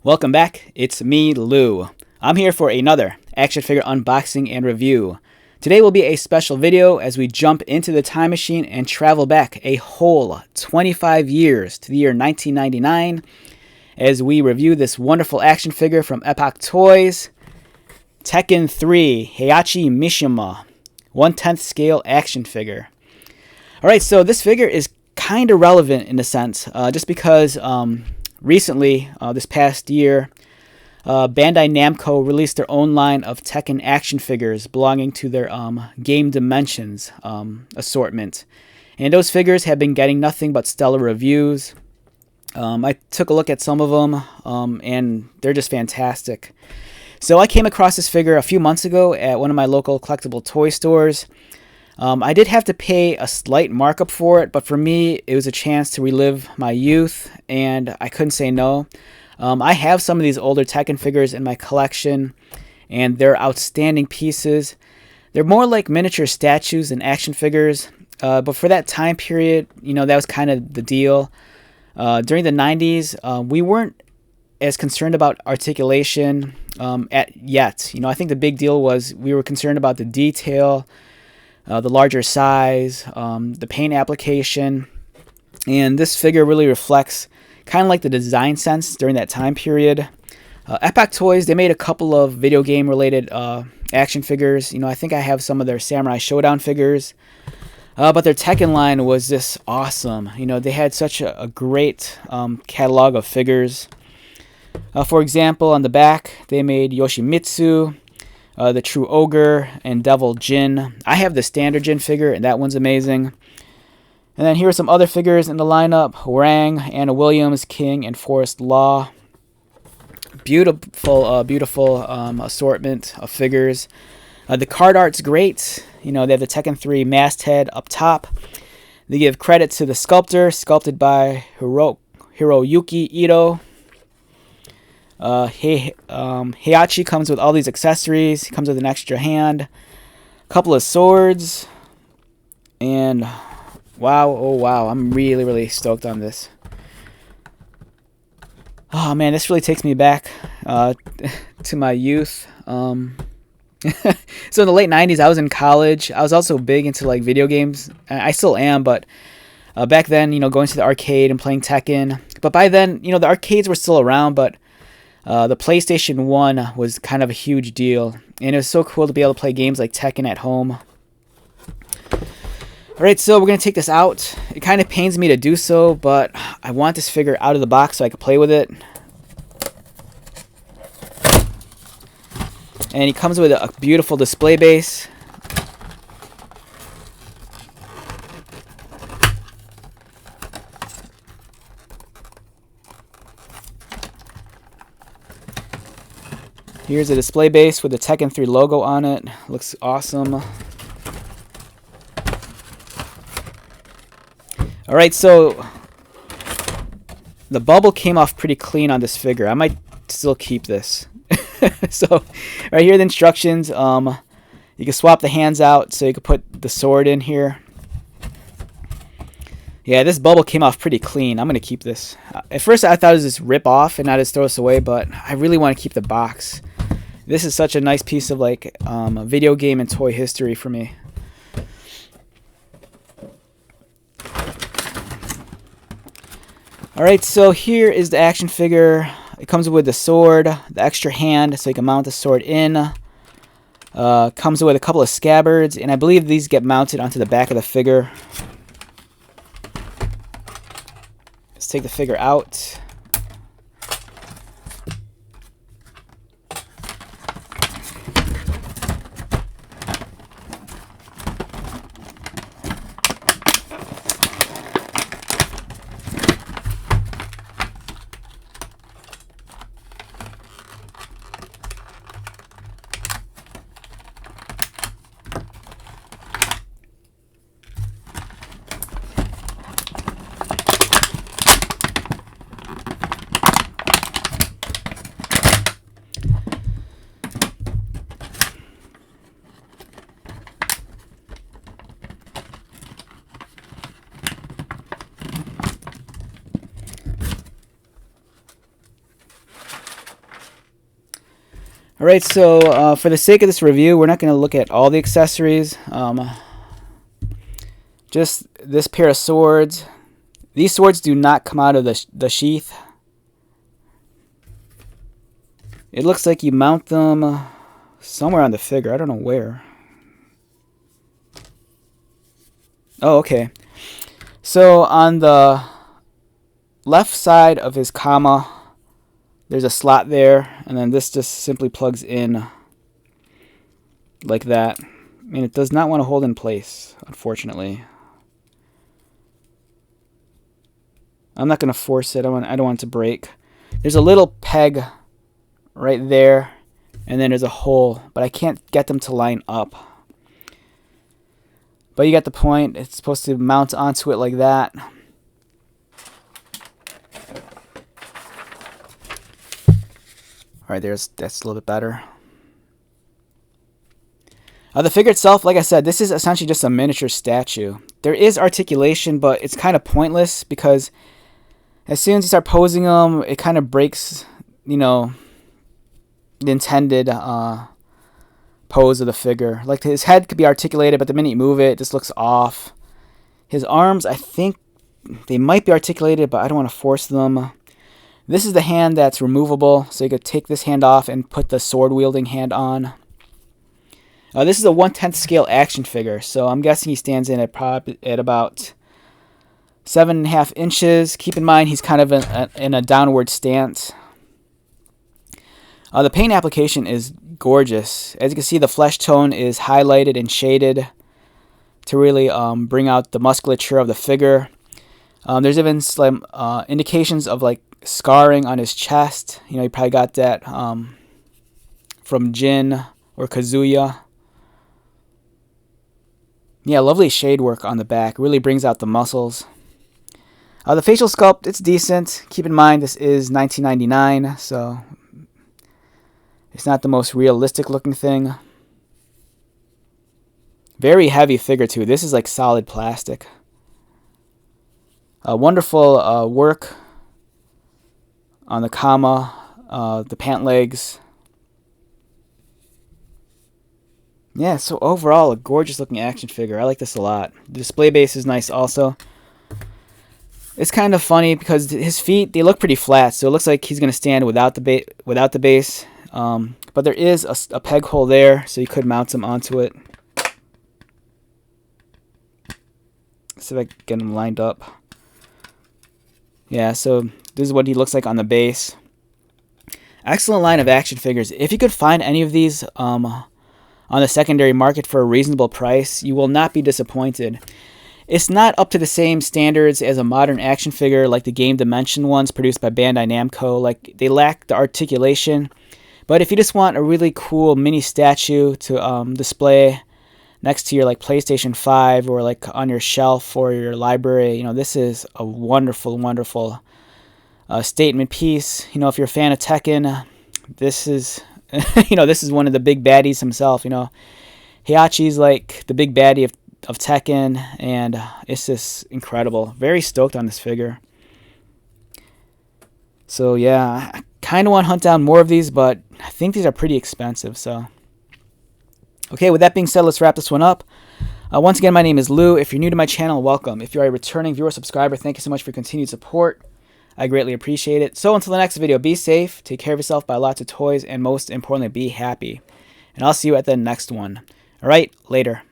Welcome back, it's me, Lou. I'm here for another action figure unboxing and review. Today will be a special video as we jump into the time machine and travel back a whole 25 years to the year 1999 as we review this wonderful action figure from Epoch Toys, Tekken 3 Heihachi Mishima, 1/10 scale action figure. Alright, so this figure is kind of relevant in a sense, just because recently, this past year, Bandai Namco released their own line of Tekken action figures belonging to their Game Dimensions assortment. And those figures have been getting nothing but stellar reviews. I took a look at some of them, and they're just fantastic. So I came across this figure a few months ago at one of my local collectible toy stores. I did have to pay a slight markup for it, but for me, it was a chance to relive my youth, and I couldn't say no. I have some of these older Tekken figures in my collection, and they're outstanding pieces. They're more like miniature statues than action figures, but for that time period, that was kind of the deal. During the 90s, we weren't as concerned about articulation yet. I think the big deal was we were concerned about the detail, the larger size, the paint application, and this figure really reflects kind of like the design sense during that time period. Epoch Toys, they made a couple of video game related action figures. I think I have some of their Samurai Showdown figures, but their Tekken line was just awesome. They had such a great catalog of figures. For example, on the back, they made Yoshimitsu, the True Ogre, and Devil Jin. I have the standard Jin figure, and that one's amazing. And then here are some other figures in the lineup: Wang, Anna Williams, King, and Forrest Law. Beautiful assortment of figures. The card art's great. They have the Tekken 3 masthead up top. They give credit to the sculptor, sculpted by Hiroyuki Ito. Heihachi comes with all these accessories. He comes with an extra hand, a couple of swords, and wow, I'm really stoked on this. Oh man, this really takes me back to my youth. So in the late 90s, I was in college. I was also big into like video games. I still am, but back then, going to the arcade and playing Tekken. But by then, the arcades were still around, but the PlayStation 1 was kind of a huge deal, and it was so cool to be able to play games like Tekken at home. Alright, so we're going to take this out. It kind of pains me to do so, but I want this figure out of the box so I can play with it. And he comes with a beautiful display base. Here's a display base with the Tekken 3 logo on it. Looks awesome. Alright, so the bubble came off pretty clean on this figure. I might still keep this. So, right here are the instructions. You can swap the hands out, so you can put the sword in here. Yeah, this bubble came off pretty clean. I'm going to keep this. At first, I thought it was just rip off and I just throw this away, but I really want to keep the box. This is such a nice piece of like video game and toy history for me. Alright, so here is the action figure. It comes with the sword, the extra hand, so you can mount the sword in. Comes with a couple of scabbards, and I believe these get mounted onto the back of the figure. Let's take the figure out. Alright, so for the sake of this review, we're not going to look at all the accessories. Just this pair of swords. These swords do not come out of the sheath. It looks like you mount them somewhere on the figure. I don't know where. Oh, okay. So on the left side of his kama, there's a slot there, and then this just simply plugs in like that. I mean, it does not want to hold in place, unfortunately. I'm not going to force it. I don't want it to break. There's a little peg right there, and then there's a hole, but I can't get them to line up. But you get the point. It's supposed to mount onto it like that. Alright, that's a little bit better. The figure itself, like I said, this is essentially just a miniature statue. There is articulation, but it's kind of pointless because as soon as you start posing them, it kind of breaks, you know, the intended pose of the figure. Like his head could be articulated, but the minute you move it, it just looks off. His arms, I think they might be articulated, but I don't want to force them. This is the hand that's removable, so you could take this hand off and put the sword-wielding hand on. This is a 1/10 scale action figure, so I'm guessing he stands in at about 7.5 inches. Keep in mind he's kind of in a downward stance. The paint application is gorgeous. As you can see, the flesh tone is highlighted and shaded to really bring out the musculature of the figure. There's even some indications of like scarring on his chest. You know, he probably got that from Jin or Kazuya. Yeah, lovely shade work on the back. Really brings out the muscles. The facial sculpt, it's decent. Keep in mind this is 1999, so it's not the most realistic looking thing. Very heavy figure too. This is like solid plastic. Wonderful work on the kama, the pant legs. Yeah, so overall, a gorgeous looking action figure. I like this a lot. The display base is nice also. It's kind of funny because his feet, they look pretty flat, so it looks like he's going to stand without the base. But there is a peg hole there, so you could mount him onto it. See if I can get him lined up. Yeah, so this is what he looks like on the base. Excellent line of action figures. If you could find any of these on the secondary market for a reasonable price, you will not be disappointed. It's not up to the same standards as a modern action figure like the Game Dimension ones produced by Bandai Namco. Like, they lack the articulation. But if you just want a really cool mini statue to display next to your like PlayStation 5 or like on your shelf or your library, you know, this is a wonderful, wonderful statement piece. You know, if you're a fan of Tekken, this is you know, this is one of the big baddies himself. You know, Heihachi's like the big baddie of Tekken, and it's just incredible. Very stoked on this figure. So yeah, I kind of want to hunt down more of these, but I think these are pretty expensive. So okay, with that being said, let's wrap this one up. Once again, my name is Lou. If you're new to my channel, welcome. If you're a returning viewer or subscriber, thank you so much for your continued support. I greatly appreciate it. So until the next video, be safe, take care of yourself, buy lots of toys, and most importantly, be happy. And I'll see you at the next one. All right, later.